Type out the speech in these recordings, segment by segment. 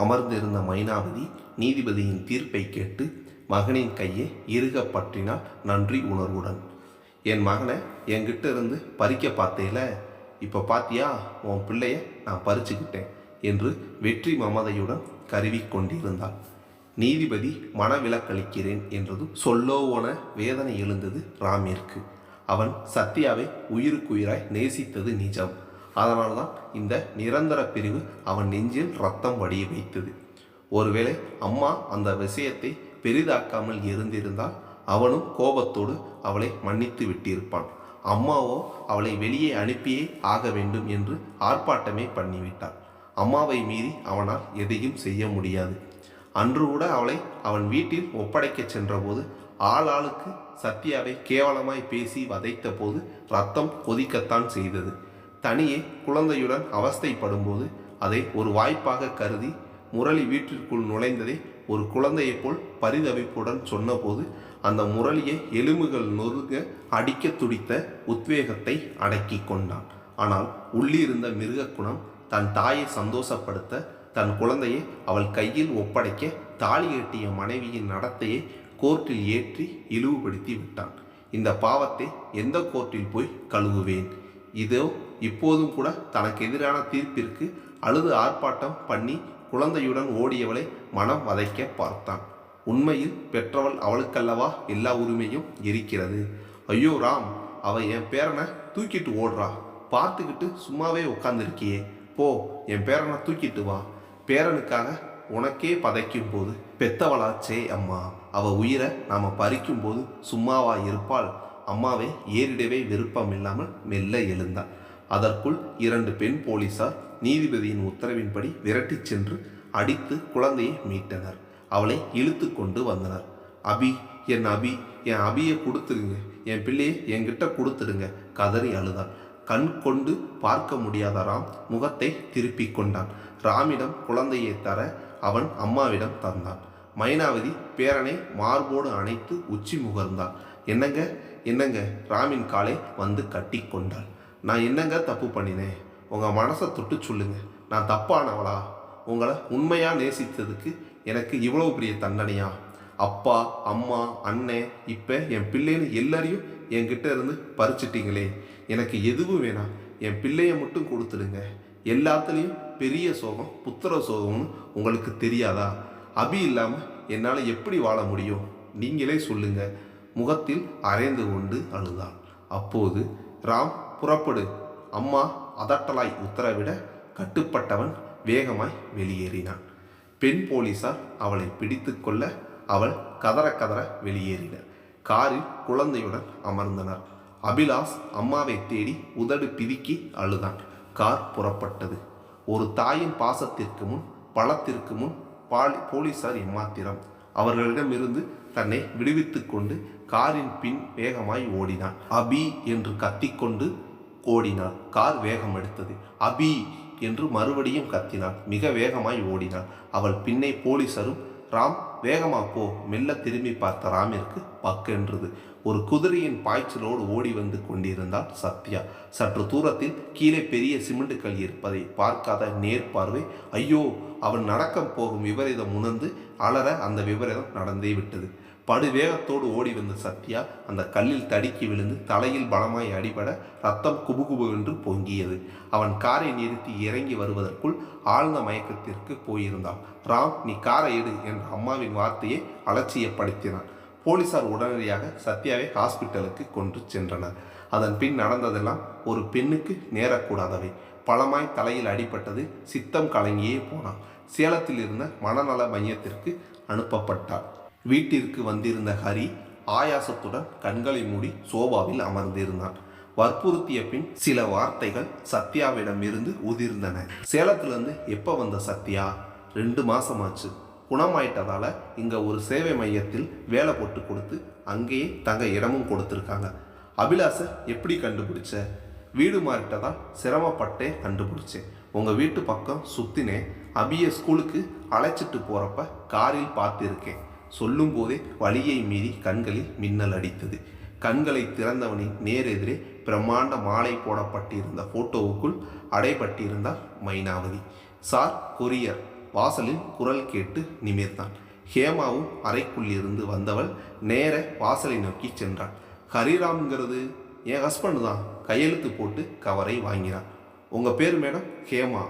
அமர்ந்திருந்த மைனாவதி நீதிபதியின் தீர்ப்பை கேட்டு மகனின் கையை இறுக பற்றினாள் நன்றி உணர்வுடன். என் மகனை என்கிட்ட இருந்து பறிக்க பார்த்தேல, இப்போ பாத்தியா உன் பிள்ளைய நான் பறிச்சுக்கிட்டேன் என்று வெற்றி மமதையுடன் கருவி கொண்டிருந்தாள். நீதிபதி மனவிலக்களிக்கிறேன் என்றதும் சொல்லோவன வேதனை எழுந்தது ராமிற்கு. அவன் சத்யாவை உயிருக்குயிராய் நேசித்தது நிஜம். அதனால்தான் இந்த நிரந்தர பிரிவு அவன் நெஞ்சில் ரத்தம் வடிய வைத்தது. ஒருவேளை அம்மா அந்த விஷயத்தை பெரிதாக்காமல் இருந்திருந்தால் அவனும் கோபத்தோடு அவளை மன்னித்து விட்டிருப்பான். அம்மாவோ அவளை வெளியே அனுப்பியே ஆக வேண்டும் என்று ஆர்ப்பாட்டமே பண்ணிவிட்டாள். அம்மாவை மீறி அவனால் எதையும் செய்ய முடியாது. அன்று கூட அவளை அவன் வீட்டில் ஒப்படைக்க சென்றபோது ஆளாளுக்கு சத்யாவை கேவலமாய் பேசி வதைத்த போது ரத்தம் கொதிக்கத்தான் செய்தது. தனியே குழந்தையுடன் அவஸ்தைப்படும்போது அதை ஒரு வாய்ப்பாக கருதி முரளி வீட்டிற்குள் நுழைந்ததை ஒரு குழந்தையைப் போல் பரிதவிப்புடன் சொன்னபோது அந்த முரளியை எலும்புகள் நொறுங்க அடிக்க துடித்த உத்வேகத்தை அடக்கி கொண்டான். ஆனால் உள்ளிருந்த மிருக குணம் தன் தாயை சந்தோஷப்படுத்த தன் குழந்தையை அவள் கையில் ஒப்படைக்க தாலி கட்டிய மனைவியின் நடத்தையை கோர்ட்டில் ஏற்றி இழிவுபடுத்தி விட்டான். இந்த பாவத்தை எந்த கோர்ட்டில் போய் கழுவுவேன்? இதோ இப்போதும் கூட தனக்கு எதிரான தீர்ப்பிற்கு அழுது ஆர்ப்பாட்டம் பண்ணி குழந்தையுடன் ஓடியவளை மனம் வதைக்க பார்த்தான். உண்மையில் பெற்றவள் அவளுக்கல்லவா எல்லா உரிமையும் இருக்கிறது. ஐயோ ராம், அவ என் பேரனை தூக்கிட்டு ஓடுறா, பார்த்துக்கிட்டு சும்மாவே உட்காந்துருக்கியே, போ என் பேரனை தூக்கிட்டு வா. பேரனுக்காக உனக்கே பதைக்கும் போது பெத்தவளாச்சே அம்மா, அவ உயிரை நாம பறிக்கும் போது சும்மாவா இருப்பாள்? அம்மாவை ஏறிடவே விருப்பம் இல்லாமல் மெல்ல எழுந்தாள். அதற்குள் 2 பெண் போலீசார் நீதிபதியின் உத்தரவின்படி விரட்டி சென்று அடித்து குழந்தையை மீட்டனர். அவளை இழுத்து கொண்டு வந்தனர். அபி, என் அபியை கொடுத்துருங்க, என் பிள்ளையை என்கிட்ட கொடுத்துடுங்க கதறி அழுதாள். கண் கொண்டு பார்க்க முடியாத ராம் முகத்தை திருப்பி கொண்டான். ராமிடம் குழந்தையை தர அவன் அம்மாவிடம் தந்தான். மைனாவதி பேரனை மார்போடு அணைத்து உச்சி முகர்ந்தாள். என்னங்க ராமின் காலை வந்து கட்டி கொண்டாள். நான் என்னங்க தப்பு பண்ணினேன்? உங்கள் மனசை தொட்டு சொல்லுங்க, நான் தப்பானவளா? உங்களை உண்மையாக நேசித்ததுக்கு எனக்கு இவ்வளவு பெரிய தண்டனையா? அப்பா, அம்மா, அண்ணன், இப்போ என் பிள்ளைன்னு எல்லாரையும் என்கிட்ட இருந்து பறிச்சிட்டிங்களே. எனக்கு எதுவும் வேணாம், என் பிள்ளையை மட்டும் கொடுத்துடுங்க. எல்லாத்துலேயும் பெரிய சோகம் புத்திர சோகம்னு உங்களுக்கு தெரியாதா? அபி இல்லாமல் என்னால் எப்படி வாழ முடியும்? நீங்களே சொல்லுங்க. முகத்தில் அரைந்து கொண்டு அழுதாள். அப்போது ராம், புறப்படு, அம்மா அதட்டலாய் உத்தரவிட கட்டுப்பட்டவன் வேகமாய் வெளியேறினான். பெண் போலீசார் அவளை பிடித்து கொள்ள அவள் கதற கதற வெளியேறினார். காரில் குழந்தையுடன் அமர்ந்தனர். அபிலாஷ் அம்மாவை தேடி உதடு பிதுக்கி அழுதான். கார் புறப்பட்டது. ஒரு தாயின் பாசத்திற்கு முன் பலத்திற்கு முன் போலீசார் எம்மாத்திரம். அவர்களிடமிருந்து தன்னை விடுவித்து கொண்டு காரின் பின் வேகமாய் ஓடினான். அபி என்று கத்திக்கொண்டு ஓடினாள். கார் வேகம் எடுத்தது. அபி என்று மறுபடியும் கத்தினாள். மிக வேகமாய் ஓடினாள். அவள் பின்னே போலீசாரும். ராம், வேகமா போ. மெல்ல திரும்பி பார்த்த ராமிற்கு பக்கென்றது. ஒரு குதிரையின் பாய்ச்சலோடு ஓடி வந்து கொண்டிருந்தாள் சத்யா. சற்று தூரத்தில் கீழே பெரிய சிமெண்ட் கல் இருப்பதை பார்க்காத நேர்பார்வை. ஐயோ, அவன் நடக்கம் போகும் விபரீதம் உணர்ந்து அலற அந்த விபரீதம் நடந்தே விட்டது. படுவேகத்தோடு ஓடி வந்த சத்யா அந்த கல்லில் தடுக்கி விழுந்து தலையில் பலமாய் அடிபட ரத்தம் குபுகுபு என்று பொங்கியது. அவன் காரை நிறுத்தி இறங்கி வருவதற்குள் ஆழ்ந்த மயக்கத்திற்கு போயிருந்தான். ராம், நீ காரை எடு என்ற அம்மாவின் வார்த்தையை அலட்சியப்படுத்தினான். போலீசார் உடனடியாக சத்யாவை ஹாஸ்பிட்டலுக்கு கொண்டு சென்றனர். அதன் பின் நடந்ததெல்லாம் ஒரு பெண்ணுக்கு நேரக்கூடாதவை. பலமாய் தலையில் அடிபட்டது. சித்தம் கலங்கியே போனான். சேலத்தில் இருந்த மனநல மையத்திற்கு அனுப்பப்பட்டார். வீட்டிற்கு வந்திருந்த ஹரி ஆயாசத்துடன் கண்களை மூடி சோபாவில் அமர்ந்திருந்தான். வற்புறுத்திய பின் சில வார்த்தைகள் சத்யாவிடமிருந்து உதிர்ந்தன. சேலத்திலிருந்து எப்போ வந்த சத்யா? 2 மாசமாச்சு. குணமாயிட்டதால இங்கே ஒரு சேவை மையத்தில் வேலை போட்டு கொடுத்து அங்கேயே தங்க இடமும் கொடுத்துருக்காங்க. அபிலாஷை எப்படி கண்டுபிடிச்ச? வீடு மாறிட்டதால் சிரமப்பட்டே கண்டுபிடிச்சேன். உங்கள் வீட்டு பக்கம் சுற்றினேன். அபியை ஸ்கூலுக்கு அழைச்சிட்டு போகிறப்ப காரில் பார்த்திருக்கேன். சொல்லும் போதே வலியை மீறி கண்களில் மின்னல் அடித்தது. கண்களை திறந்தவனின் நேரெதிரே பிரம்மாண்ட மாலை போடப்பட்டிருந்த போட்டோவுக்குள் அடைபட்டிருந்தாள் மைனாவதி. Sir, courier. வாசலில் குரல் கேட்டு நிமிர்ந்தான். ஹேமாவும் அறைக்குள் இருந்து வந்தவள் நேர வாசலை நோக்கி சென்றாள். ஹரிராம்ங்கிறது என் ஹஸ்பண்ட் தான். கையெழுத்து போட்டு கவரை வாங்கினான். உங்கள் பேர் மேடம்? ஹேமா.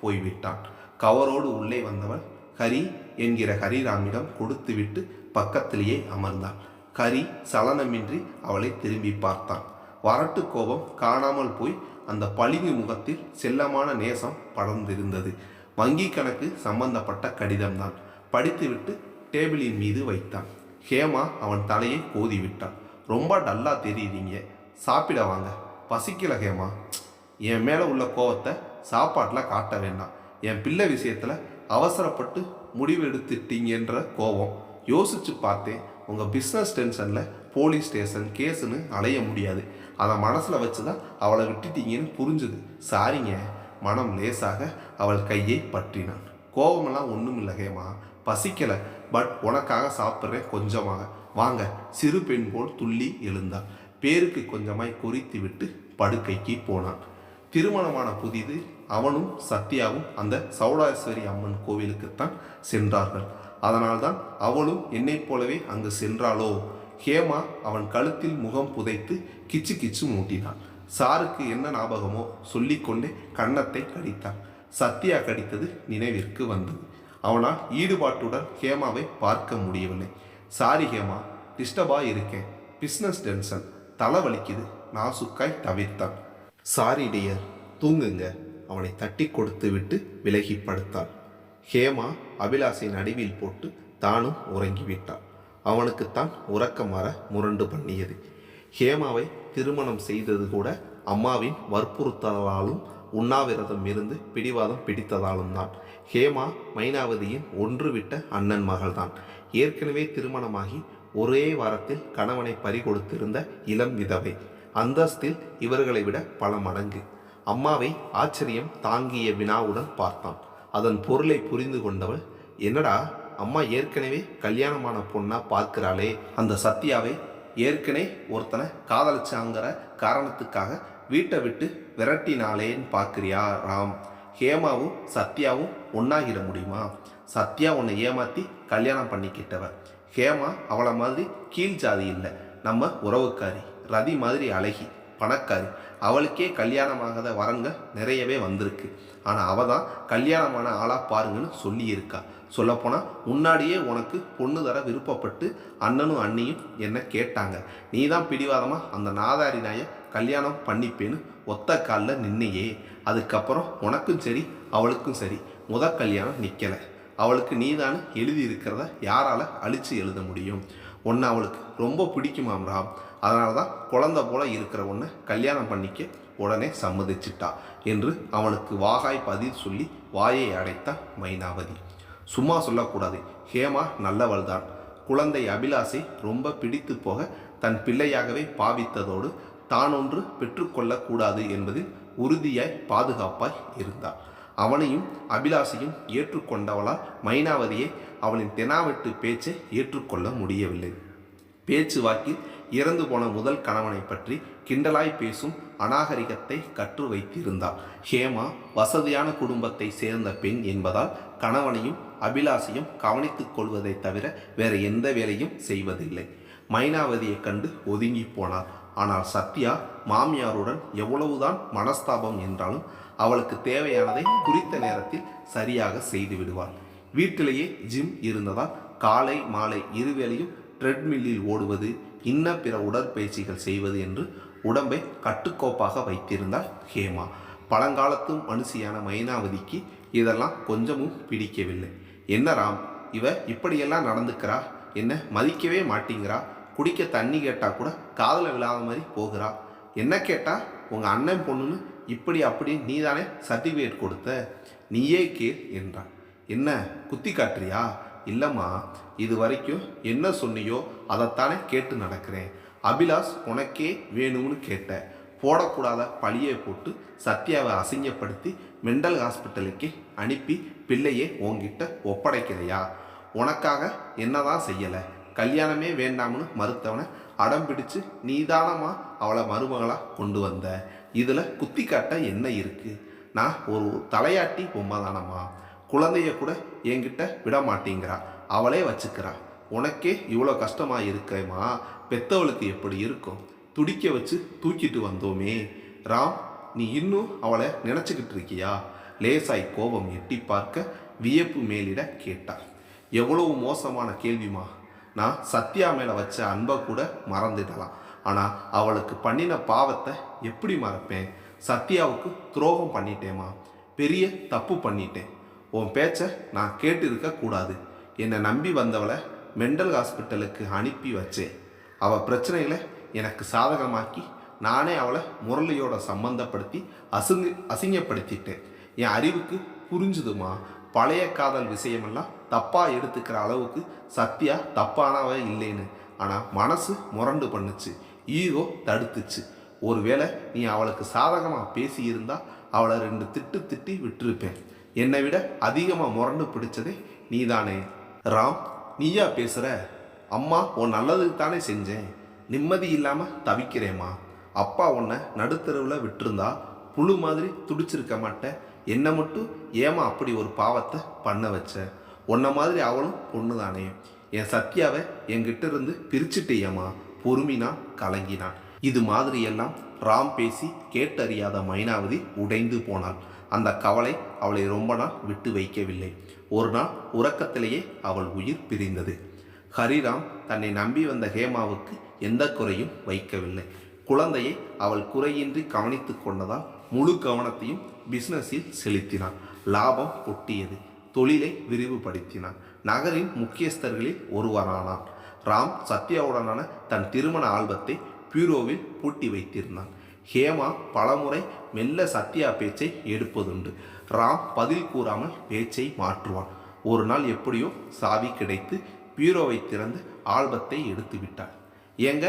போய்விட்டான். கவரோடு உள்ளே வந்தவள் ஹரி என்கிற ஹரிராமிடம் கொடுத்துவிட்டு பக்கத்திலேயே அமர்ந்தாள். ஹரி சலனமின்றி அவளை திரும்பி பார்த்தான். வரட்டு கோபம் காணாமல் போய் அந்த பளிங்கு முகத்தில் செல்லமான நேசம் படர்ந்திருந்தது. வங்கி கணக்கு சம்பந்தப்பட்ட கடிதம்தான். படித்துவிட்டு டேபிளின் மீது வைத்தான். ஹேமா அவன் தலையை கோதிவிட்டாள். ரொம்ப டல்லா தெரியுறீங்க, சாப்பிட வாங்க. பசிக்கல ஹேமா. என் மேலே உள்ள கோவத்தை சாப்பாட்டில் காட்ட வேண்டாம். என் பிள்ளை விஷயத்தில் அவசரப்பட்டு முடிவு எடுத்துட்டீங்கன்ற கோபம். யோசிச்சு பார்த்தேன், உங்கள் பிஸ்னஸ் டென்ஷனில் போலீஸ் ஸ்டேஷன் கேஸுன்னு அலைய முடியாது. அதை மனசில் வச்சு தான் அவளை விட்டுட்டீங்கன்னு புரிஞ்சுது. சாரிங்க. மனம் லேசாக அவள் கையை பற்றினான். கோபமெல்லாம் ஒன்றும் இல்லை ஹேமா, பசிக்கலை. பட் உனக்காக சாப்பிட்றேன் கொஞ்சமாக. வாங்க. சிறு பெண் போல் துள்ளி எழுந்தாள். பேருக்கு கொஞ்சமாய் குறித்து விட்டு படுக்கைக்கு போனான். திருமணமான புதிது அவனும் சத்யாவும் அந்த சௌடாஸ்வரி அம்மன் கோவிலுக்குத்தான் சென்றார்கள். அதனால்தான் அவளும் என்னைப் போலவே அங்கு சென்றாளோ? ஹேமா அவன் கழுத்தில் முகம் புதைத்து கிச்சு கிச்சு மூட்டினான். சாருக்கு என்ன ஞாபகமோ சொல்லிக்கொண்டே கன்னத்தை கடித்தான். சத்யா கடித்தது நினைவிற்கு வந்தது. அவனால் ஈடுபாட்டுடன் ஹேமாவை பார்க்க முடியவில்லை. சாரி ஹேமா, டிஸ்டர்பாக இருக்கேன். பிஸ்னஸ் டென்ஷன், தலை வலிக்குது. நாசுக்காய் தவிர்த்தான். சாரி டியர், தூங்குங்க. அவனை தட்டி கொடுத்து விட்டு விலகி படுத்தாள். ஹேமா அபிலாஷை நடுவில் போட்டு தானும் உறங்கிவிட்டாள். அவனுக்குத்தான் உறக்கம் வர முரண்டு பண்ணியது. ஹேமாவை திருமணம் செய்தது கூட அம்மாவின் வற்புறுத்தலாலும் உண்ணாவிரதம் இருந்து பிடிவாதம் பிடித்ததாலும் தான். ஹேமா மைனாவதியின் ஒன்றுவிட்ட அண்ணன் மகள்தான். ஏற்கனவே திருமணமாகி ஒரே வாரத்தில் கணவனை பறிகொடுத்திருந்த இளம் விதவை. அந்தஸ்தில் இவர்களை விட பல மடங்கு. அம்மாவை ஆச்சரியம் தாங்கிய வினாவுடன் பார்த்தான். அதன் பொருளை புரிந்து கொண்டவள், என்னடா அம்மா ஏற்கனவே கல்யாணமான பொண்ணா பார்க்கிறாளே, அந்த சத்யாவை ஏற்கனவே ஒருத்தனை காதலிச்சாங்கிற காரணத்துக்காக வீட்டை விட்டு விரட்டினாலேன்னு பார்க்குறியா ராம்? ஹேமாவும் சத்யாவும் ஒன்றாகிட முடியுமா? சத்யா உன்னை ஏமாற்றி கல்யாணம் பண்ணிக்கிட்டவ. ஹேமா அவளை மாதிரி கீழ் ஜாதி இல்லை, நம்ம உறவுக்காரி. ரதி மாதிரி அழகி, பணக்காரி. அவளுக்கே கல்யாணமாகாத வரங்க நிறையவே வந்திருக்கு. ஆனால் அவள் தான் கல்யாணமான ஆளாக பாருங்கன்னு சொல்லியிருக்கா. சொல்லப்போனால் முன்னாடியே உனக்கு பொண்ணு தர விருப்பப்பட்டு அண்ணனும் அண்ணியும் என்ன கேட்டாங்க. நீ தான் பிடிவாதமாக அந்த நாதாரி நாயை கல்யாணம் பண்ணிப்பேன்னு ஒத்த காலில் நின்னையே. அதுக்கப்புறம் உனக்கும் சரி அவளுக்கும் சரி கல்யாணம் நிற்கலை. அவளுக்கு நீதானு எழுதியிருக்கிறத யாரால் அழித்து எழுத முடியும்? ஒன்று அவளுக்கு ரொம்ப பிடிக்குமாம் ராம். அதனால தான் குழந்தை போல இருக்கிற ஒன்றை கல்யாணம் பண்ணிக்க உடனே சம்மதிச்சிட்டா என்று அவனுக்கு வாகாய் பதில் சொல்லி வாயை அடைத்தான் மைனாவதி. சும்மா சொல்லக்கூடாது, ஹேமா நல்லவள் தான். குழந்தை அபிலாஷை ரொம்ப பிடித்து போக தன் பிள்ளையாகவே பாவித்ததோடு தானொன்று பெற்றுக்கொள்ளக்கூடாது என்பதில் உறுதியாய் பாதுகாப்பாய் இருந்தாள். அவனையும் அபிலாஷையும் ஏற்றுக்கொண்டவளால் மைனாவதியை அவளின் தெனாவெட்டு பேச்சை ஏற்றுக்கொள்ள முடியவில்லை. பேச்சு வாக்கில் இறந்து போன முதல் கணவனை பற்றி கிண்டலாய் பேசும் அநாகரிகத்தை கற்று வைத்திருந்தாள். ஹேமா வசதியான குடும்பத்தை சேர்ந்த பெண் என்பதால் கணவனையும் அபிலாஷையும் கவனித்துக் கொள்வதை தவிர வேறு எந்த வேலையும் செய்வதில்லை. மைனாவதியை கண்டு ஒதுங்கி போனார். ஆனால் சத்யா மாமியாருடன் எவ்வளவுதான் மனஸ்தாபம் என்றாலும் அவளுக்கு தேவையானதை குறித்த நேரத்தில் சரியாக செய்து விடுவாள். வீட்டிலேயே ஜிம் இருந்ததால் காலை மாலை இருவேளையும் ட்ரெட்மில்லில் ஓடுவது, இன்ன பிற உடற்பயிற்சிகள் செய்வது என்று உடம்பை கட்டுக்கோப்பாக வைத்திருந்தாள் ஹேமா. பழங்காலத்து மனுஷியான மைனாவதிக்கு இதெல்லாம் கொஞ்சமும் பிடிக்கவில்லை. என்ன ராம், இவ இப்படியெல்லாம் நடந்துக்கிறா? என்ன மதிக்கவே மாட்டேங்கிறா? குடிக்க தண்ணி கேட்டால் கூட காதில் விழாத மாதிரி போகிறா. என்ன கேட்டால் உங்கள் அண்ணன் பொண்ணுன்னு இப்படி அப்படி நீதானே சர்டிஃபிகேட் கொடுத்த, நீயே கேள் என்றான். என்ன குத்தி காட்டுறியா? இல்லைம்மா, இது வரைக்கும் என்ன சொன்னியோ அதைத்தானே கேட்டு நடக்கிறேன். அபிலாஷ் உனக்கே வேணும்னு கேட்ட. போடக்கூடாத பழியை போட்டு சத்யாவை அசிங்கப்படுத்தி மெண்டல் ஹாஸ்பிட்டலுக்கு அனுப்பி பிள்ளையே உன்கிட்ட ஒப்படைக்கலையா? உனக்காக என்னதான் செய்யலை? கல்யாணமே வேண்டாம்னு மறுத்தவனை அடம் பிடிச்சு நீதானமா அவளை மருமகளாக கொண்டு வந்த. இதில் குத்தி காட்ட என்ன இருக்குது? நான் ஒரு தலையாட்டி பொம்மை தானம்மா. குழந்தைய கூட என்கிட்ட விட மாட்டேங்கிறா, அவளே வச்சுக்கிறா. உனக்கே இவ்வளோ கஷ்டமாக இருக்கேம்மா, பெத்தவளுக்கு எப்படி இருக்கும்? துடிக்க வச்சு தூக்கிட்டு வந்தோமே. ராம், நீ இன்னும் அவளை நினச்சிக்கிட்டு இருக்கியா? லேசாய் கோபம் எட்டி பார்க்க வியப்பு மேலிட கேட்டார். எவ்வளவு மோசமான கேள்விமா. நான் சத்யா மேலே வச்ச அன்பை கூட மறந்துடலாம், ஆனால் அவளுக்கு பண்ணின பாவத்தை எப்படி மறப்பேன்? சத்யாவுக்கு துரோகம் பண்ணிட்டேம்மா, பெரிய தப்பு பண்ணிட்டேன். உன் பேச்சை நான் கேட்டு இருக்கக்கூடாது. என்னை நம்பி வந்தவளை மெண்டல் ஹாஸ்பிட்டலுக்கு அனுப்பி வச்சேன். அவள் பிரச்சனையில் எனக்கு சாதகமாக்கி நானே அவளை முரளியோட சம்பந்தப்படுத்தி அசிங்கப்படுத்திட்டேன். என் அறிவுக்கு புரிஞ்சுதுமா, பழைய காதல் விஷயமெல்லாம் தப்பாக எடுத்துக்கிற அளவுக்கு சத்யா தப்பானவ இல்லைன்னு. ஆனால் மனசு முரண்டு பண்ணுச்சு, ஈகோ தடுத்துச்சு. ஒருவேளை நீ அவளுக்கு சாதகமாக பேசியிருந்தா அவளை 2 திட்டு திட்டி விட்டுருப்பேன். என்னை விட அதிகமாக முரண்டு பிடிச்சதே நீதானே. ராம், நீயா பேசுகிற? அம்மா உன் நல்லதுக்கு தானே செஞ்சேன். நிம்மதி இல்லாமல் தவிக்கிறேம்மா. அப்பா உன்னை நடுத்தருவில் விட்டுருந்தா புழு மாதிரி துடிச்சிருக்க மாட்டேன். என்னை மட்டும் ஏமா அப்படி ஒரு பாவத்தை பண்ண வச்ச? உன்ன மாதிரி அவளும் பொண்ணு தானே. என் சத்யாவை என்கிட்ட இருந்து பிரிச்சுட்டேயம்மா. பொறுமினான், கலங்கினான். இது மாதிரியெல்லாம் ராம் பேசி கேட்டறியாத மைனாவதி உடைந்து போனாள். அந்த கவலை அவளை ரொம்ப நாள் விட்டு வைக்கவில்லை. ஒரு நாள் உறக்கத்திலேயே அவள் உயிர் பிரிந்தது. ஹரிராம் தன்னை நம்பி வந்த ஹேமாவுக்கு எந்த குறையும் வைக்கவில்லை. குழந்தையை அவள் குறையின்றி கவனித்து கொண்டதால் முழு கவனத்தையும் பிஸ்னஸில் செலுத்தினான். லாபம் கொட்டியது. தொழிலை விரிவுபடுத்தினான். நகரின் முக்கியஸ்தர்களில் ஒருவரானான். ராம் சத்யாவுடனான தன் திருமண ஆல்பத்தை பியூரோவில் பூட்டி வைத்திருந்தான். ஹேமா பலமுறை மெல்ல சத்யா பேச்சை எடுப்பதுண்டு. ராம் பதில் கூறாமல் பேச்சை மாற்றுவான். ஒரு நாள் எப்படியோ சாவி கிடைத்து பியூரோவை திறந்து ஆல்பத்தை எடுத்து விட்டாள். ஏங்க,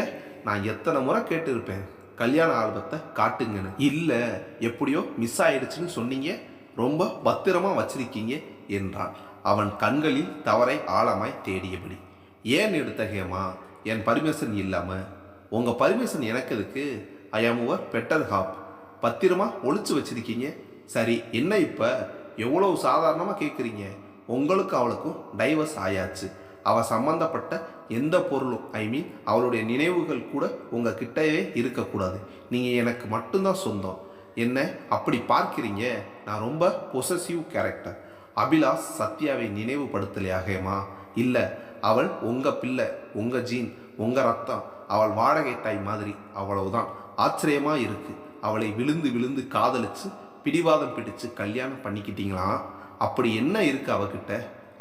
நான் எத்தனை முறை கேட்டிருப்பேன், கல்யாண ஆல்பத்தை காட்டுங்கன்னு. இல்லை, எப்படியோ மிஸ் ஆயிடுச்சுன்னு சொன்னீங்க, ரொம்ப பத்திரமா வச்சிருக்கீங்க என்றான். அவன் கண்களில் தவறை ஆழமாய் தேடியபடி. ஏன் எடுத்த ஹேமா? என் பர்மிஷன் இல்லாமல். உங்கள் பர்மிஷன் எனக்கு எதுக்கு? ஐ ஆம் யுவர் பெட்டர் ஹாப். பத்திரமா ஒழிச்சு வச்சிருக்கீங்க. சரி, என்ன இப்போ எவ்வளவு சாதாரணமாக கேட்குறீங்க? உங்களுக்கு அவளுக்கும் டைவர்ஸ் ஆயாச்சு. அவள் சம்பந்தப்பட்ட எந்த பொருளும், அவளுடைய நினைவுகள் கூட உங்கள் கிட்டவே இருக்கக்கூடாது. நீங்கள் எனக்கு மட்டும்தான் சொந்தம். என்ன அப்படி பார்க்கிறீங்க? நான் ரொம்ப பொசசிவ் கேரக்டர். அபிலாஷ் சத்யாவை நினைவுபடுத்தலையாகேமா? இல்லை, அவள் உங்கள் பிள்ளை, உங்கள் ஜீன், உங்கள் ரத்தம். அவள் வாடகை தாய் மாதிரி, அவ்வளவுதான். ஆச்சரியமாக இருக்குது. அவளை விழுந்து விழுந்து காதலிச்சு பிடிவாதம் பிடிச்சு கல்யாணம் பண்ணிக்கிட்டீங்களா? அப்படி என்ன இருக்குது அவகிட்ட?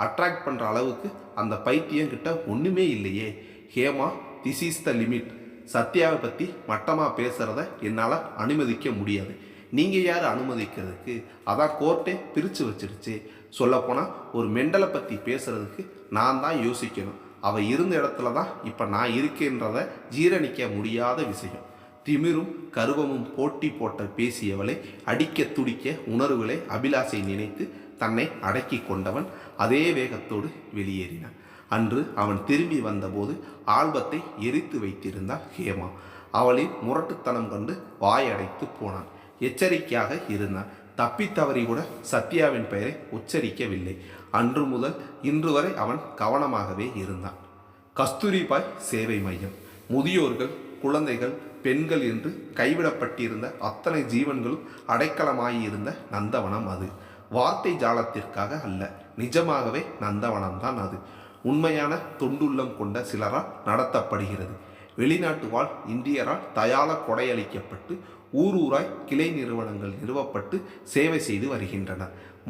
அட்ராக்ட் பண்ணுற அளவுக்கு அந்த பைத்தியங்கிட்ட ஒன்றுமே இல்லையே. Hema, this is the limit. சத்யாவை பற்றி மட்டமாக பேசுகிறத என்னால் அனுமதிக்க முடியாது. நீங்கள் யார் அனுமதிக்கிறதுக்கு? அதான் கோர்ட்டே பிரித்து வச்சிருச்சு. சொல்லப்போனால் ஒரு மெண்டலை பற்றி பேசுகிறதுக்கு நான் தான் யோசிக்கணும். அவள் இருந்த இடத்துல தான் இப்போ நான் இருக்கேன்றதை ஜீரணிக்க முடியாத விஷயம். திமிரும் கருவமும் போட்டி போட்ட பேசியவளை அடிக்க துடிக்க உணர்வுகளை அபிலாஷை நினைத்து தன்னை அடக்கி கொண்டவன் அதே வேகத்தோடு வெளியேறினான். அன்று அவன் திரும்பி வந்தபோது ஆல்பத்தை எரித்து வைத்திருந்தாள் ஹேமா. அவளின் முரட்டுத்தனம் கண்டு வாயடைத்து போனான். எச்சரிக்கையாக இருந்தான். தப்பித்தவறி கூட சத்யாவின் பெயரை உச்சரிக்கவில்லை. அன்று முதல் இன்று வரை அவன் கவனமாகவே இருந்தான். கஸ்தூரிபாய் சேவை மையம். முதியோர்கள், குழந்தைகள், பெண்கள் என்று கைவிடப்பட்டிருந்த அத்தனை ஜீவன்களும் அடைக்கலமாயிருந்த நந்தவனம் அது. வார்த்தை ஜாலத்திற்காக அல்ல, நிஜமாகவே நந்தவனம்தான் அது. உண்மையான தொண்டுள்ளம் கொண்ட சிலரால் நடத்தப்படுகிறது. வெளிநாட்டு வாழ் இந்தியரால் தயால கொடையளிக்கப்பட்டு ஊரூராய் கிளை நிறுவனங்கள் நிறுவப்பட்டு சேவை செய்து வருகின்றன.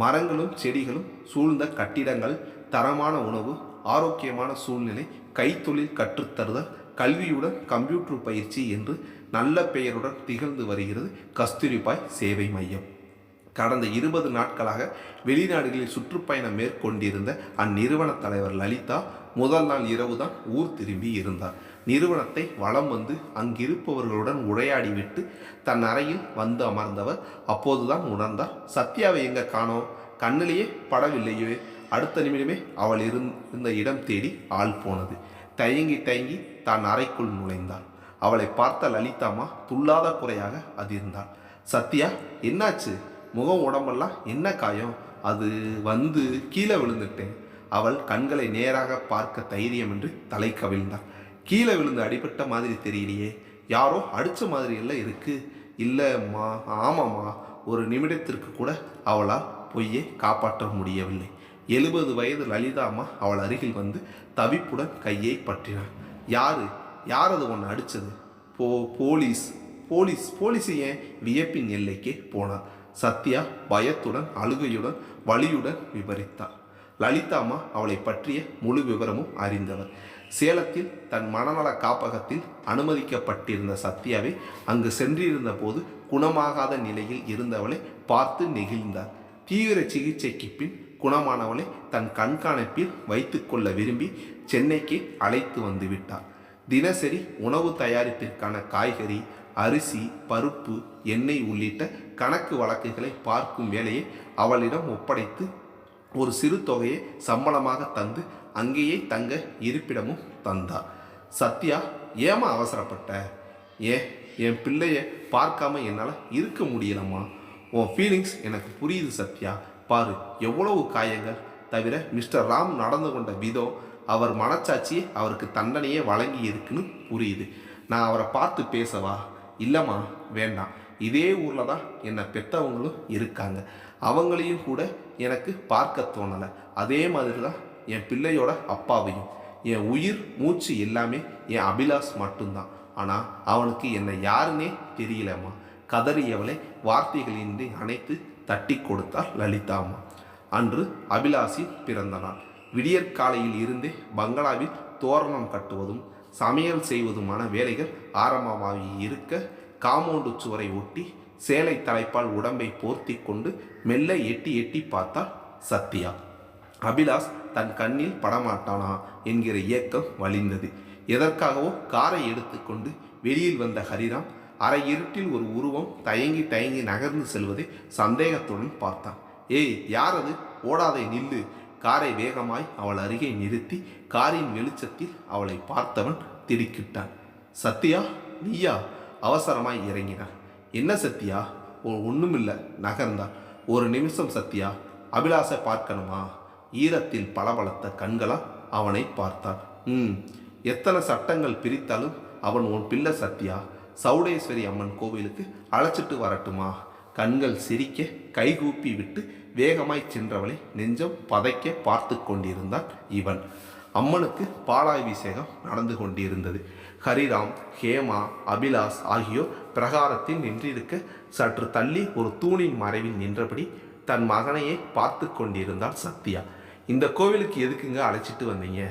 மரங்களும் செடிகளும் சூழ்ந்த கட்டிடங்கள், தரமான உணவு, ஆரோக்கியமான சூழ்நிலை, கைத்தொழில் கற்றுத்தருதல், கல்வியுடன் கம்ப்யூட்டர் பயிற்சி என்று நல்ல பெயருடன் திகழ்ந்து வருகிறது கஸ்தூரிபாய் சேவை மையம். கடந்த 20 நாட்களாக வெளிநாடுகளில் சுற்றுப்பயணம் மேற்கொண்டிருந்த அந்நிறுவன தலைவர் லலிதா முதல் நாள் இரவு தான் ஊர் திரும்பி இருந்தார். நிறுவனத்தை வலம் வந்து அங்கிருப்பவர்களுடன் உரையாடிவிட்டு தன் அறையில் வந்து அமர்ந்தவர் அப்போதுதான் உணர்ந்தார், சத்யாவை எங்க காணோம், கண்ணிலேயே படவில்லையே. அடுத்த நிமிடமே அவள் இருந்த இடம் தேடி ஆள் போனது. தயங்கி தயங்கி தான் அறைக்குள் நுழைந்தாள். அவளை பார்த்த லலிதாமா துள்ளாத குறையாக அதிர்ந்தாள். சத்யா, என்னாச்சு? முகம் உடம்பெல்லாம் என்ன காயம்? அது வந்து கீழே விழுந்துட்டேன். அவள் கண்களை நேராக பார்க்க தைரியமின்றி தலை கவிழ்ந்தாள். கீழே விழுந்து அடிபட்ட மாதிரி தெரியலையே, யாரோ அடித்த மாதிரி எல்லாம் இருக்கு. இல்லைம்மா, ஆமாம்மா. ஒரு நிமிடத்திற்கு கூட அவளால் பொய்யை காப்பாற்ற முடியவில்லை. 70 வயது லலிதா அம்மா அவள் அருகில் வந்து தவிப்புடன் கையை பற்றினாள். யார் அது ஒன்று அடித்தது? போலீஸ். போலீஸ் போலீஸ் ஏன்? வியப்பின் எல்லைக்கே போனார். சத்யா பயத்துடன் அழுகையுடன் வலியுடன் விவரித்தார். லலிதா அம்மா அவளை பற்றிய முழு விவரமும் அறிந்தவர். சேலத்தில் தன் மனநல காப்பகத்தில் அனுமதிக்கப்பட்டிருந்த சத்யாவை அங்கு சென்றிருந்த போது குணமாகாத நிலையில் இருந்தவளை பார்த்து நெகிழ்ந்தார். தீவிர சிகிச்சைக்கு பின் குணமானவளை தன் கண்காணிப்பில் வைத்து கொள்ள விரும்பி சென்னைக்கு அழைத்து வந்து விட்டார். தினசரி உணவு தயாரிப்பிற்கான காய்கறி, அரிசி, பருப்பு, எண்ணெய் உள்ளிட்ட கணக்கு வழக்குகளை பார்க்கும் வேலையை அவளிடம் ஒப்படைத்து ஒரு சிறு தொகையை சம்பளமாக தந்து அங்கேயே தங்க இருப்பிடமும் தந்தார். சத்யா, ஏமா அவசரப்பட்ட? என் பிள்ளைய பார்க்காம என்னால் இருக்க முடியலம்மா. உன் ஃபீலிங்ஸ் எனக்கு புரியுது சத்யா. பாரு, எவ்வளவு காயங்கள். தவிர மிஸ்டர் ராம் நடந்து கொண்ட விதம், அவர் மனச்சாட்சியே அவருக்கு தண்டனையே வழங்கி இருக்குன்னு புரியுது. நான் அவரை பார்த்து பேசவா? இல்லைம்மா, வேண்டாம். இதே ஊரில் தான் என்னை பெற்றவங்களும் இருக்காங்க. அவங்களையும் கூட எனக்கு பார்க்க தோணலை. அதே மாதிரி தான் என் பிள்ளையோட அப்பாவையும். என் உயிர் மூச்சு எல்லாமே என் அபிலாஷ் மட்டும்தான். ஆனால் அவனுக்கு என்னை யாருன்னே தெரியலம்மா. கதறியவளை வார்த்தைகளின்றி அணைத்து தட்டி கொடுத்தார் லலிதா அம்மா. அன்று அபிலாஷின் பிறந்த நாள். விடியற்காலையில் இருந்தே பங்களாவில் தோரணம் கட்டுவதும் சமையல் செய்வதுமான வேலைகள் ஆரம்பமாகி இருக்க, காம்பவுண்டு சுவரை ஒட்டி சேலை தலைப்பால் உடம்பை போர்த்தி கொண்டு மெல்ல எட்டி எட்டி பார்த்தாள் சத்யா. அபிலாஷ் தன் கண்ணில் படமாட்டானா என்கிற இயக்கம் வலிந்தது. எதற்காகவோ காரை எடுத்துக்கொண்டு வெளியில் வந்த ஹரிராம் அரை இருட்டில் ஒரு உருவம் தயங்கி தயங்கி நகர்ந்து செல்வதை சந்தேகத்துடன் பார்த்தான். ஏய், யாரது? ஓடாதே, நில்லு. காரை வேகமாய் அவள் அருகே நிறுத்தி காரின் வெளிச்சத்தில் அவளை பார்த்தவன் திடுக்கிட்டான். சத்யா, நீயா? அவசரமாய் இறங்கினார். என்ன சத்யா? ஒன்றுமில்லை, நகர்ந்தான். ஒரு நிமிஷம் சத்யா, அபிலாஷை பார்க்கணுமா? ஈரத்தில் பளபளத்த கண்களால் அவனை பார்த்தான். எத்தனை சட்டங்கள் பிரித்தாலும் அவன் உன் பிள்ளை சத்யா. சௌடேஸ்வரி அம்மன் கோவிலுக்கு அழைச்சிட்டு வரட்டுமா? கண்கள் சிரிக்க கைகூப்பி விட்டு வேகமாய் சென்றவளை நெஞ்சம் பதைக்க பார்த்து கொண்டிருந்தான் இவன். அம்மனுக்கு பாலாபிஷேகம் நடந்து கொண்டிருந்தது. ஹரிராம், ஹேமா, அபிலாஷ் ஆகியோர் பிரகாரத்தில் நின்றிருக்க சற்று தள்ளி ஒரு தூணின் மறைவில் நின்றபடி தன் மகனையே பார்த்து கொண்டிருந்தாள் சத்யா. இந்த கோவிலுக்கு எதுக்குங்க அழைச்சிட்டு வந்தீங்க?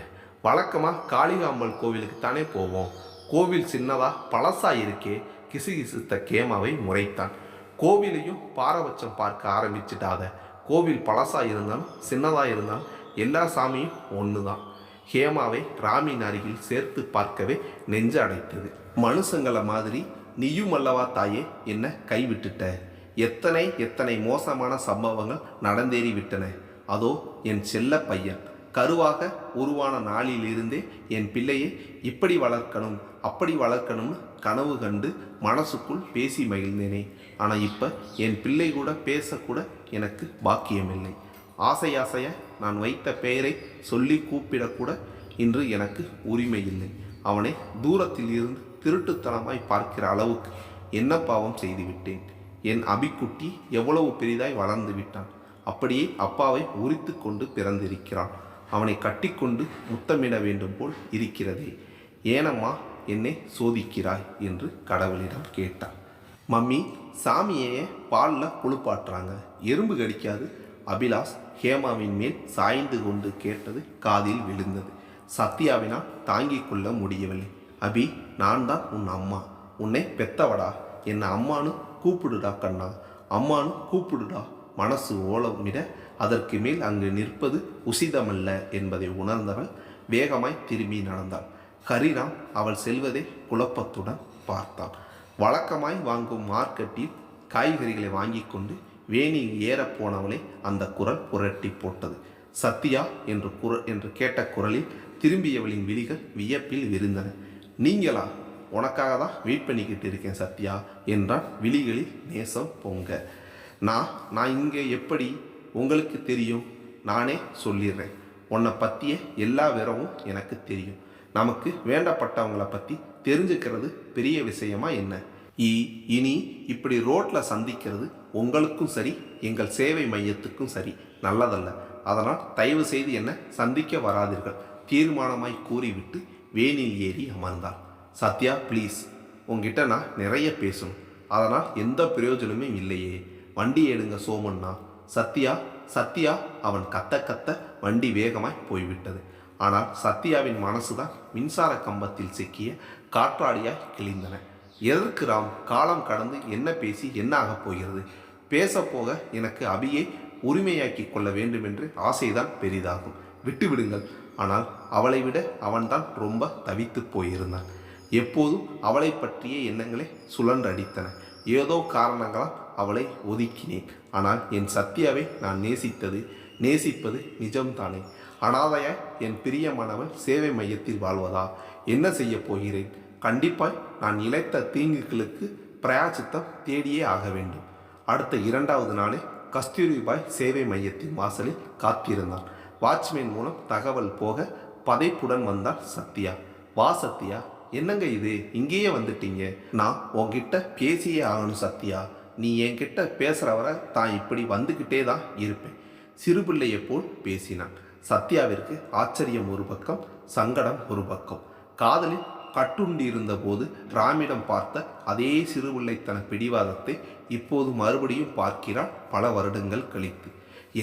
வழக்கமாக காளிகாம்பல் கோவிலுக்கு தானே போவோம். கோவில் சின்னதா பழசா இருக்கே. கிசுகிசுத்த கேமாவை முறைத்தான். கோவிலையும் பாரபட்சம் பார்க்க ஆரம்பிச்சுட்டாத. கோவில் பழசா இருந்தாலும் சின்னதா இருந்தாலும் எல்லா சாமியும் ஒன்று தான். ஹேமாவை ராமின் அருகில் சேர்த்து பார்க்கவே நெஞ்சு அடைத்தது. மனுஷங்களை மாதிரி நீயும் அல்லவா தாயே என்ன கைவிட்டுட்ட? எத்தனை எத்தனை மோசமான சம்பவங்கள் நடந்தேறி விட்டன. அதோ என் செல்ல பையன் கருவாக உருவான நாளிலிருந்தே என் பிள்ளையை இப்படி வளர்க்கணும் அப்படி வளர்க்கணும்னு கனவு கண்டு மனசுக்குள் பேசி மகிழ்ந்தேனே. ஆனால் இப்போ என் பிள்ளை கூட பேசக்கூட எனக்கு பாக்கியமில்லை. ஆசையாசைய நான் வைத்த பெயரை சொல்லி கூப்பிடக்கூட இன்று எனக்கு உரிமை இல்லை. அவனை தூரத்தில் இருந்து திருட்டுத்தனமாய் பார்க்கிற அளவுக்கு என்ன பாவம் செய்துவிட்டேன்? என் அபிக்குட்டி எவ்வளவு பெரிதாய் வளர்ந்து விட்டான். அப்படியே அப்பாவை உரித்து கொண்டு பிறந்திருக்கிறான். அவனை கட்டிக்கொண்டு முத்தமிட வேண்டும் போல் இருக்கிறதே. ஏனம்மா என்னை சோதிக்கிறாய் என்று கடவுளிடம் கேட்டான். மம்மி, சாமியையே பாலில் குளிப்பாட்டுறாங்க, எறும்பு கடிக்காது. அபிலாஷ் ஹேமாவின் மேல் சாய்ந்து கொண்டு கேட்டது காதில் விழுந்தது. சத்யாவினால் தாங்கிக் கொள்ள முடியவில்லை. அபி, நான் தான் உன் அம்மா, உன்னை பெத்தவடா. என்னை அம்மானு கூப்பிடுடா கண்ணா, அம்மானு கூப்பிடுடா. மனசு ஓலமிட அதற்கு மேல் அங்கு நிற்பது உசிதமல்ல என்பதை உணர்ந்தவள் வேகமாய் திரும்பி நடந்தாள். ஹரிராம் அவள் செல்வதை குழப்பத்துடன் பார்த்தான். வழக்கமாய் வாங்கும் மார்க்கெட்டில் காய்கறிகளை வாங்கி கொண்டு வேணியில் ஏறப்போனவளை அந்த குரல் புரட்டி போட்டது. சத்யா என்று கேட்ட குரலில் திரும்பியவளின் விழிகள் வியப்பில் விரிந்தன. நீங்களா? உனக்காக தான் வெயிட் பண்ணிக்கிட்டு இருக்கேன் சத்யா என்றான் விழிகளில் நேசம் பொங்க. நான் இங்கே எப்படி? உங்களுக்கு தெரியும்? நானே சொல்லிடுறேன். உன்னை பற்றிய எல்லா விவரமும் எனக்கு தெரியும். நமக்கு வேண்டப்பட்டவங்களை பற்றி தெரிஞ்சுக்கிறது பெரிய விஷயமா என்ன? இனி இப்படி ரோட்டில் சந்திக்கிறது உங்களுக்கும் சரி எங்கள் சேவை மையத்துக்கும் சரி நல்லதல்ல. அதனால் தயவு செய்து என்ன சந்திக்க வராதீர்கள் தீர்மானமாய் கூறிவிட்டு வேனில் ஏறி அமர்ந்தாள். சத்யா ப்ளீஸ், உங்ககிட்ட நான் நிறைய பேசணும். அதனால் எந்த பிரயோஜனமே இல்லையே. வண்டி எடுங்க சோமண்ணா. சத்யா அவன் கத்த வண்டி வேகமாய் போய்விட்டது. ஆனால் சத்யாவின் மனசுதான் மின்சார கம்பத்தில் சிக்கிய காற்றாடியாய் கிழிந்தன. எதற்கு ராம்? காலம் கடந்து என்ன பேசி என்ன ஆகப் போகிறது? பேசப்போக எனக்கு அபியை உரிமையாக்கி கொள்ள வேண்டுமென்று ஆசைதான் பெரிதாகும். விட்டுவிடுங்கள். ஆனால் அவளை விட அவன்தான் ரொம்ப தவித்து போயிருந்தான். எப்போதும் அவளை பற்றிய எண்ணங்களே சுழன்றடித்தன. ஏதோ காரணங்களால் அவளை ஒதுக்கினேன். ஆனால் என் சத்யாவை நான் நேசிப்பது நிஜம்தானே. அனாதையாய் என் பிரியமானவன் சேவை மையத்தில் வாழ்வதா? என்ன செய்ய போகிறேன்? கண்டிப்பாய் நான் இழைத்த தீங்குகளுக்கு பிராயச்சித்தம் தேடியே ஆக வேண்டும். அடுத்த 2வது நாளே கஸ்தூரிபாய் சேவை மையத்தின் வாசலில் காத்திருந்தான். வாட்ச்மேன் மூலம் தகவல் போக பதைப்புடன் வந்தாள் சத்யா. வா சத்யா, என்னங்க இது, இங்கேயே வந்துட்டீங்க? நான் உன்கிட்ட பேசியே ஆகணும் சத்யா. நீ என்கிட்ட பேசுகிற வரை தான் இப்படி வந்துக்கிட்டே தான் இருப்பேன். சிறுபிள்ளையை போல் பேசினான். சத்யாவிற்கு ஆச்சரியம் ஒரு பக்கம், சங்கடம் ஒரு பக்கம். காதலில் கட்டுண்டிருந்த போது ராமிடம் பார்த்த அதே சிறுபிள்ளைத்தன பிடிவாதத்தை இப்போது மறுபடியும் பார்க்கிறாள். பல வருடங்கள் கழித்து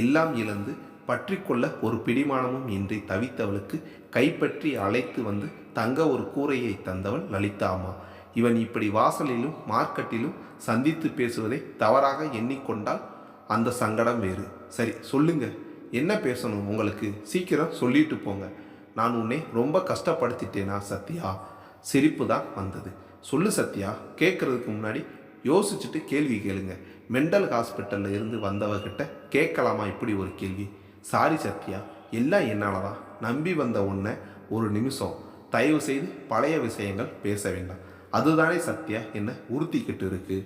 எல்லாம் இழந்து பற்றி கொள்ள ஒரு பிடிமானமும் இன்றி தவித்தவளுக்கு கைப்பற்றி அழைத்து வந்து தங்க ஒரு கூரையை தந்தவள் லலிதா அம்மா. இவன் இப்படி வாசலிலும் மார்க்கெட்டிலும் சந்தித்து பேசுவதை தவறாக எண்ணிக்கொண்டால் அந்த சங்கடம் வேறு. சரி சொல்லுங்க, என்ன பேசணும் உங்களுக்கு? சீக்கிரம் சொல்லிட்டு போங்க. நான் உன்னை ரொம்ப கஷ்டப்படுத்திட்டேனா சத்யா? சிரிப்பு தான் வந்தது. சொல்லு சத்யா. கேட்கறதுக்கு முன்னாடி யோசிச்சுட்டு கேள்வி கேளுங்க. மெண்டல் ஹாஸ்பிட்டலில் இருந்து வந்தவகிட்ட கேட்கலாமா இப்படி ஒரு கேள்வி? சாரி சத்யா, எல்லாம் என்னாலதான். நம்பி வந்த உன்னை ஒரு நிமிஷம் தயவு செய்து பழைய விஷயங்கள் பேச வேண்டாம். அதுதானே சத்யா என்ன உறுத்திக்கிட்டு இருக்கு.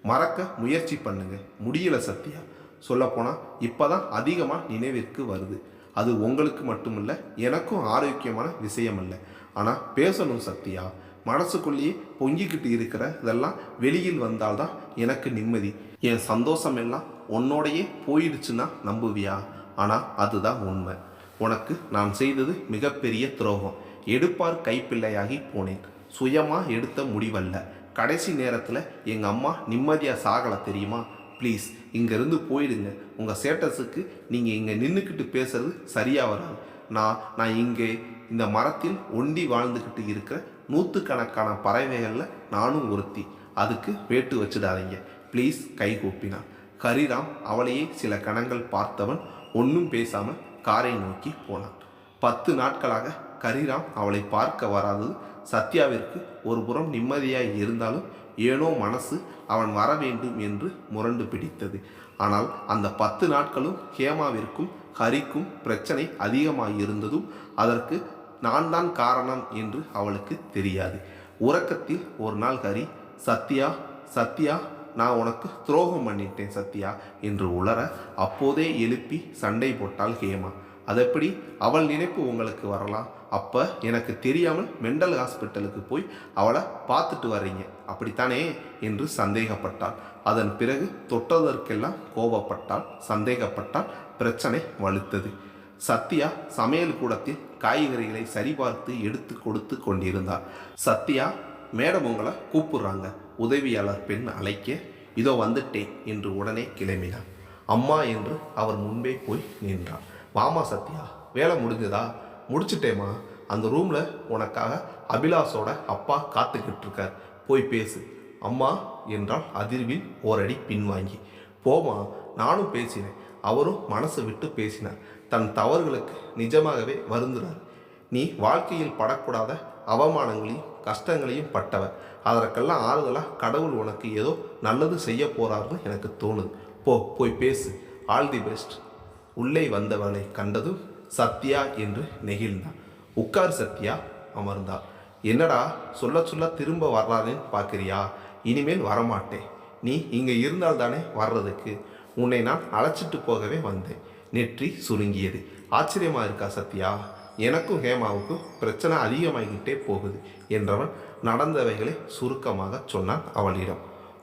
மறக்க முயற்சி பண்ணுங்க. முடியல சத்யா. சொல்லப்போனால் இப்போதான் அதிகமாக நினைவிற்கு வருது. அது உங்களுக்கு மட்டுமில்லை, எனக்கும் ஆரோக்கியமான விஷயம் இல்லை. ஆனால் பேசணும் சத்யா. மனசுக்குள்ளேயே பொங்கிக்கிட்டு இருக்கிற இதெல்லாம் வெளியில் வந்தால்தான் எனக்கு நிம்மதி. என் சந்தோஷம் எல்லாம் உன்னோடையே போயிடுச்சுன்னா நம்புவியா? ஆனால் அதுதான் உண்மை. உனக்கு நான் செய்தது மிகப்பெரிய துரோகம். எடுப்பார் கைப்பிள்ளையாகி போனேன். சுயமாக எடுத்த முடிவல்ல. கடைசி நேரத்தில் எங்கள் அம்மா நிம்மதியாக சாகலை தெரியுமா? ப்ளீஸ் இங்கேருந்து போயிடுங்க. உங்கள் ஸ்டேட்டஸுக்கு நீங்கள் இங்கே நின்றுக்கிட்டு பேசுறது சரியாக வராது. நான் இங்கே இந்த மரத்தில் ஒண்டி வாழ்ந்துக்கிட்டு இருக்கிற நூற்றுக்கணக்கான பறவைகளில் நானும் ஒருத்தி. அதுக்கு வேட்டு வச்சிடாதீங்க ப்ளீஸ். கை கூப்பினான். ஹரிராம் அவளையே சில கணங்கள் பார்த்தவன் ஒன்றும் பேசாமல் காரை நோக்கி போனான். 10 நாட்களாக ஹரிராம் அவளை பார்க்க வராதது சத்யாவிற்கு ஒரு புறம் நிம்மதியாய் இருந்தாலும் ஏனோ மனசு அவன் வர வேண்டும் என்று முரண்டு பிடித்தது. ஆனால் அந்த 10 நாட்களும் ஹேமாவிற்கும் ஹரிக்கும் பிரச்சனை அதிகமாகியிருந்ததும் அதற்கு நான் தான் காரணம் என்று அவளுக்கு தெரியாது. உறக்கத்தில் ஒரு நாள் ஹரி, சத்யா நான் உனக்கு துரோகம் பண்ணிட்டேன் சத்யா என்று உளர அப்போதே எழுப்பி சண்டை போட்டாள் ஹேமா. அதெப்படி அவள் நினைப்பு உங்களுக்கு வரலாம்? அப்போ எனக்கு தெரியாமல் மெண்டல் ஹாஸ்பிட்டலுக்கு போய் அவளை பார்த்துட்டு வர்றீங்க அப்படித்தானே என்று சந்தேகப்பட்டாள். அதன் பிறகு தொட்டதற்கெல்லாம் கோபப்பட்டாள், சந்தேகப்பட்டால். பிரச்சனை வலுத்தது. சத்யா சமையல் கூடத்தில் காய்கறிகளை சரிபார்த்து எடுத்து கொடுத்து கொண்டிருந்தார். சத்யா, மேடம் உங்களை கூப்பிடுறாங்க. உதவியாளர் பெண் அழைக்க, இதோ வந்துட்டேன் என்று உடனே கிளம்பினார். அம்மா என்று அவர் முன்பே போய் நின்றார். வாமா சத்யா, வேலை முடிஞ்சதா? முடிச்சுட்டேம்மா. அந்த ரூமில் உனக்காக அபிலாஷோட அப்பா காத்துக்கிட்டு இருக்கார், போய் பேசு. அம்மா என்றால் அதிர்வில் ஓரடி பின்வாங்கி. போமா, நானும் பேசினேன். அவரும் மனசு விட்டு பேசினார். தன் தவறுகளுக்கு நிஜமாகவே வருந்துறார். நீ வாழ்க்கையில் படக்கூடாத அவமானங்களையும் கஷ்டங்களையும் பட்டவர். அதற்கெல்லாம் ஆறுதலாக கடவுள் உனக்கு ஏதோ நல்லது செய்ய போறாருன்னு எனக்கு தோணுது. போய் பேசு. All the best. உள்ளே வந்தவனை கண்டதும் சத்யா என்று நெகிழ்ந்தான். உட்கார் சத்யா. அமர்ந்தார். என்னடா சொல்ல திரும்ப வர்றாருன்னு பார்க்குறியா? இனிமேல் வரமாட்டேன். நீ இங்கே இருந்தால் தானே வர்றதுக்கு. உன்னை நான் அழைச்சிட்டு போகவே வந்தேன். நெற்றி சுருங்கியது. ஆச்சரியமா இருக்கா சத்யா? எனக்கும் ஹேமாவுக்கும் பிரச்சனை அதிகமாகிக்கிட்டே போகுது என்றவன் நடந்தவைகளை சுருக்கமாக சொன்னான் அவளிடம்.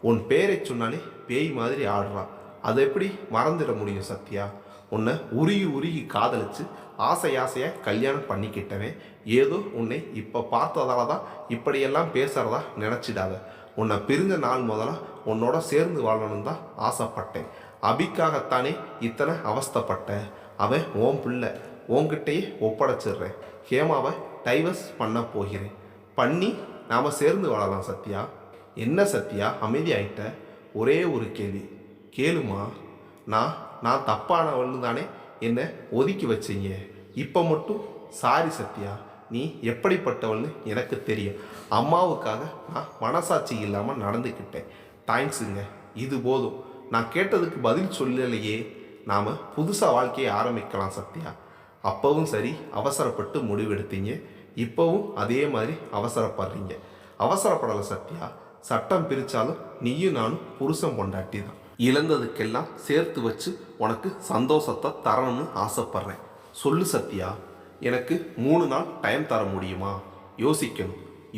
உன் பேரை சொன்னாலே பேய் மாதிரி ஆடுறான். அதை எப்படி மறந்துட முடியும் சத்யா? உன்னை உருகி உருகி காதலிச்சு ஆசையாக கல்யாணம் பண்ணிக்கிட்டவன் ஏதோ உன்னை இப்போ பார்த்ததால தான் இப்படியெல்லாம் பேசுகிறதா நினச்சிடாத. உன்னை பிரிஞ்ச நாள் முதல்ல உன்னோட சேர்ந்து வாழணும் தான் ஆசைப்பட்டேன். அபிக்காகத்தானே இத்தனை அவஸ்தைப்பட்டேன். அவன் ஓம் பிள்ளை, உன்கிட்டயே ஒப்படைச்சிடுறேன். ஹேமாவை டைவர்ஸ் பண்ண போகிறேன். பண்ணி நாம் சேர்ந்து வாழலாம் சத்யா. என்ன சத்யா அமைதியாயிட்ட? ஒரே ஒரு கேள்வி கேளுமா. நான் தப்பானவள்னு தானே என்னை ஒதுக்கி வச்சீங்க. இப்போ மட்டும் சாரி சத்யா, நீ எப்படிப்பட்டவள்னு எனக்கு தெரியும். அம்மாவுக்காக நான் மனசாட்சி இல்லாமல் நடந்துக்கிட்டேன். தேங்க்ஸுங்க, இது போதும். நான் கேட்டதுக்கு பதில் சொல்லலையே. நாம் புதுசாக வாழ்க்கையை ஆரம்பிக்கலாம் சத்யா. அப்பவும் சரி அவசரப்பட்டு முடிவெடுத்தீங்க, இப்போவும் அதே மாதிரி அவசரப்படுறீங்க. அவசரப்படலை சத்யா. சட்டம் பிரித்தாலும் நீயும் நானும் புருஷன் பொண்டாட்டி தான். இழந்ததுக்கெல்லாம் சேர்த்து வச்சு உனக்கு சந்தோஷத்தை தரணும்னு ஆசைப்பட்றேன். சொல்லு சத்யா, எனக்கு 3 நாள் டைம் தர முடியுமா?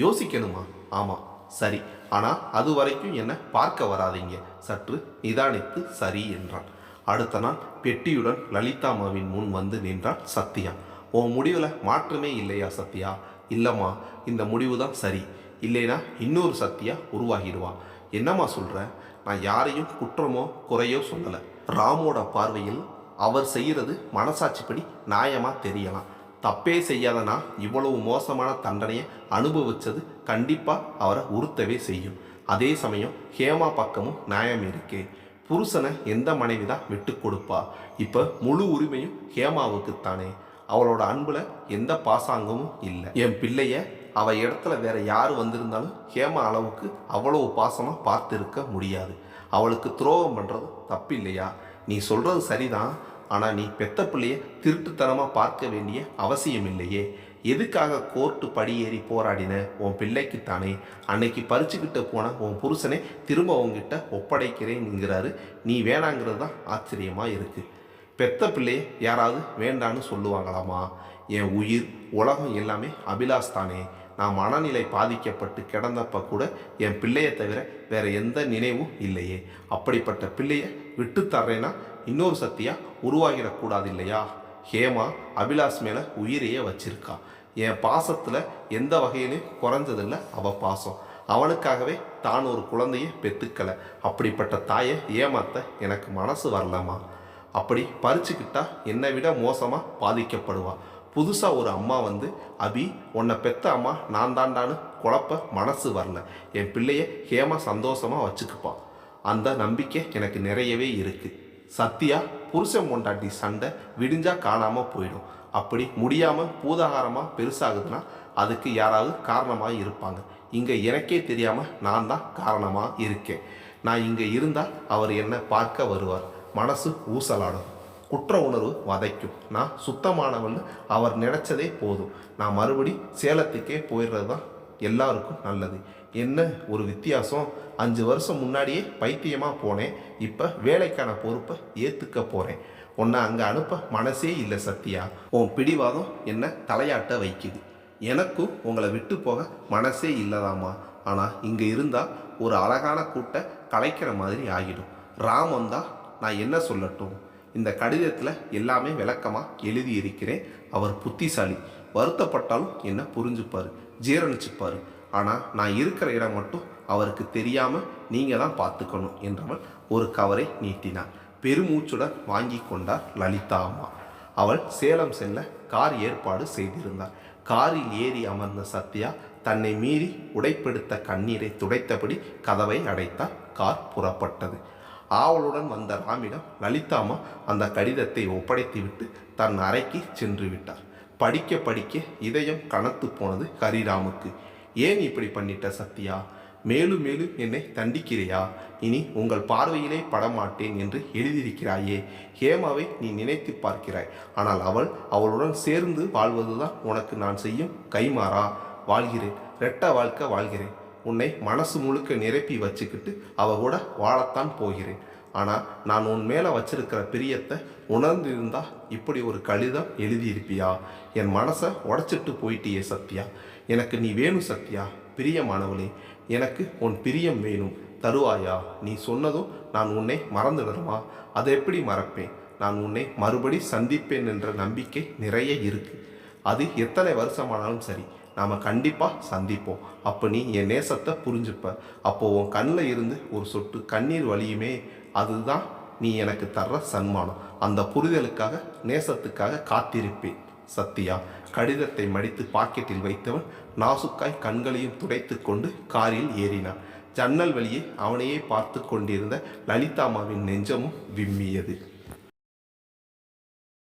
யோசிக்கணுமா? ஆமாம், சரி. ஆனால் அது வரைக்கும் என்னை பார்க்க வராதீங்க. சற்று நிதானித்து சரி என்றான். அடுத்த நாள் பெட்டியுடன் லலிதாமாவின் முன் வந்து நின்றான் சத்யா. உன் முடிவில் மாற்றமே இல்லையா சத்யா? இல்லைம்மா, இந்த முடிவு தான் சரி. இல்லைனா இன்னொரு சத்யா உருவாகிடுவா. என்னம்மா சொல்கிற? நான் யாரையும் குற்றமோ குறையோ சொல்லலை. ராமோட பார்வையில் அவர் செய்கிறது மனசாட்சிப்படி நியாயமாக தெரியலாம். தப்பே செய்யாதனா இவ்வளவு மோசமான தண்டனையை அனுபவித்தது கண்டிப்பாக அவரை உறுத்தவே செய்யும். அதே சமயம் ஹேமா பக்கமும் நியாயம் இருக்கே. புருஷனை எந்த மனைவி தான் விட்டு கொடுப்பா? இப்போ முழு உரிமையும் ஹேமாவுக்குத்தானே. அவளோட அன்புல எந்த பாசாங்கமும் இல்லை. என் பிள்ளைய அவ இடத்துல வேற யார் வந்திருந்தாலும் ஹேமா அளவுக்கு அவ்வளவு பாசமாக பார்த்துருக்க முடியாது. அவளுக்கு துரோகம் பண்ணுறது தப்பு இல்லையா? நீ சொல்கிறது சரிதான். ஆனால் நீ பெத்த பிள்ளைய திருட்டுத்தனமாக பார்க்க வேண்டிய அவசியம் இல்லையே. எதுக்காக கோர்ட்டு படியேறி போராடின? உன் பிள்ளைக்குத்தானே. அன்னைக்கு பறிச்சுக்கிட்ட போன உன் புருஷனே திரும்ப உங்ககிட்ட ஒப்படைக்கிறேன்ங்கிறாரு. நீ வேணாங்கிறது தான் ஆச்சரியமாக இருக்குது. பெத்த பிள்ளைய யாராவது வேண்டான்னு சொல்லுவாங்களாமா? என் உயிர் உலகம் எல்லாமே அபிலாஷ் தானே. நான் மனநிலை பாதிக்கப்பட்டு கிடந்தப்ப கூட என் பிள்ளையை தவிர வேற எந்த நினைவும் இல்லையே. அப்படிப்பட்ட பிள்ளைய விட்டு தர்றேன்னா இன்னொரு சத்தியா உருவாகிடக்கூடாது இல்லையா? ஹேமா அபிலாஷ் மேலே உயிரையே வச்சிருக்கா. என் பாசத்தில் எந்த வகையிலையும் குறைஞ்சதில்லை அவள் பாசம். அவனுக்காகவே தான் ஒரு குழந்தைய பெற்றுக்கலை. அப்படிப்பட்ட தாயை ஏமாத்த எனக்கு மனசு வரலம்மா. அப்படி பறிச்சுக்கிட்டா என்னை விட மோசமாக பாதிக்கப்படுவா. புதுசாக ஒரு அம்மா வந்து அபி உன்னை பெத்த அம்மா நான் தாண்டான்னு குழப்ப மனசு வரல. என் பிள்ளைய ஹேமா சந்தோஷமாக வச்சுக்குப்பான். அந்த நம்பிக்கை எனக்கு நிறையவே இருக்குது. சத்யா புருஷன் பொண்டாட்டி சண்டை விடிஞ்சா காணாமல் போயிடும். அப்படி முடியாமல் பூதாகாரமாக பெருசாகுதுன்னா அதுக்கு யாராவது காரணமாக இருப்பாங்க. இங்கே எனக்கே தெரியாமல் நான் தான் காரணமாக இருக்கேன். நான் இங்கே இருந்தால் அவர் என்னை பார்க்க வருவார். மனசு ஊசலாடும், குற்ற உணர்வு வதைக்கும். நான் சுத்தமானவன்னு அவர் நினச்சதே போதும். நான் மறுபடி சேலத்துக்கே போயிடுறது தான் எல்லாருக்கும் நல்லது. என்ன ஒரு வித்தியாசம், 5 வருஷம் முன்னாடியே பைத்தியமாக போனேன். இப்போ வேலைக்கான பொறுப்பை ஏற்றுக்க போகிறேன். உன்னை அங்கே அனுப்ப மனசே இல்லை சத்யா. உன் பிடிவாதம் என்ன தலையாட்ட வைக்குது. எனக்கும் உங்களை விட்டு போக மனசே இல்லதாம்மா. ஆனால் இங்கே இருந்தால் ஒரு அழகான கூட்டை கலைக்கிற மாதிரி ஆகிடும். ராம் வந்தால் நான் என்ன சொல்லட்டும்? இந்த கடிதத்தில் எல்லாமே விளக்கமாக எழுதியிருக்கிறேன். அவர் புத்திசாலி. வருத்தப்பட்டாலும் என்ன புரிஞ்சுப்பார், ஜீரணிச்சுப்பார். ஆனால் நான் இருக்கிற இடம் மட்டும் அவருக்கு தெரியாமல் நீங்கள் தான் பார்த்துக்கணும் என்றவள் ஒரு கவரை நீட்டினாள். பெருமூச்சுடன் வாங்கி கொண்டார் லலிதா அம்மா. அவள் சேலம் செல்ல கார் ஏற்பாடு செய்திருந்தார். காரில் ஏறி அமர்ந்த சத்யா தன்னை மீறி உடைப்பெடுத்த கண்ணீரை துடைத்தபடி கதவை அடைத்தார். கார் புறப்பட்டது. ஆவலுடன் வந்த ராமிடம் லலிதாம்மா அந்த கடிதத்தை ஒப்படைத்துவிட்டு தன் அறைக்கு சென்று விட்டார். படிக்க படிக்க இதயம் கனத்து போனது ஹரிராமுக்கு. ஏன் இப்படி பண்ணிட்ட சத்யா? மேலும் மேலும் என்னை தண்டிக்கிறையா? இனி உங்கள் பார்வையிலே படமாட்டேன் என்று எழுதியிருக்கிறாயே. ஹேமாவை நீ நினைத்து பார்க்கிறாய். ஆனால் அவளுடன் சேர்ந்து வாழ்வதுதான் உனக்கு நான் செய்யும் கைமாறா? வாழ்கிறேன், ரெட்ட வாழ்க்கை வாழ்கிறேன். உன்னை மனசு முழுக்க நிரப்பி வச்சுக்கிட்டு அவ கூட வாழத்தான் போகிறேன். ஆனால் நான் உன் மேலே வச்சிருக்கிற பிரியத்தை உணர்ந்திருந்தா இப்படி ஒரு கடிதம் எழுதியிருப்பியா? என் மனசை உடைச்சிட்டு போயிட்டியே சத்யா. எனக்கு நீ வேணும் சத்யா. பிரியமானவளே, எனக்கு உன் பிரியம் வேணும். தருவாயா? நீ சொன்னதும் நான் உன்னை மறந்துடணுமா? அதை எப்படி மறப்பேன்? நான் உன்னை மறுபடி சந்திப்பேன் என்ற நம்பிக்கை நிறைய இருக்கு. அது எத்தனை வருஷமானாலும் சரி, நாம் கண்டிப்பாக சந்திப்போம். அப்போ நீ என் நேசத்தை புரிஞ்சுப்ப. அப்போ உன் கண்ணில் இருந்து ஒரு சொட்டு கண்ணீர் வழியுமே, அதுதான் நீ எனக்கு தர்ற சன்மானம். அந்த புரிதலுக்காக, நேசத்துக்காக காத்திருப்பேன் சத்யா. கடிதத்தை மடித்து பாக்கெட்டில் வைத்தவன் நாசுக்காய் கண்களையும் துடைத்து கொண்டு காரில் ஏறினான். ஜன்னல் வழியே அவனையே பார்த்து கொண்டிருந்த லலிதாமாவின் நெஞ்சமும் விம்மியது.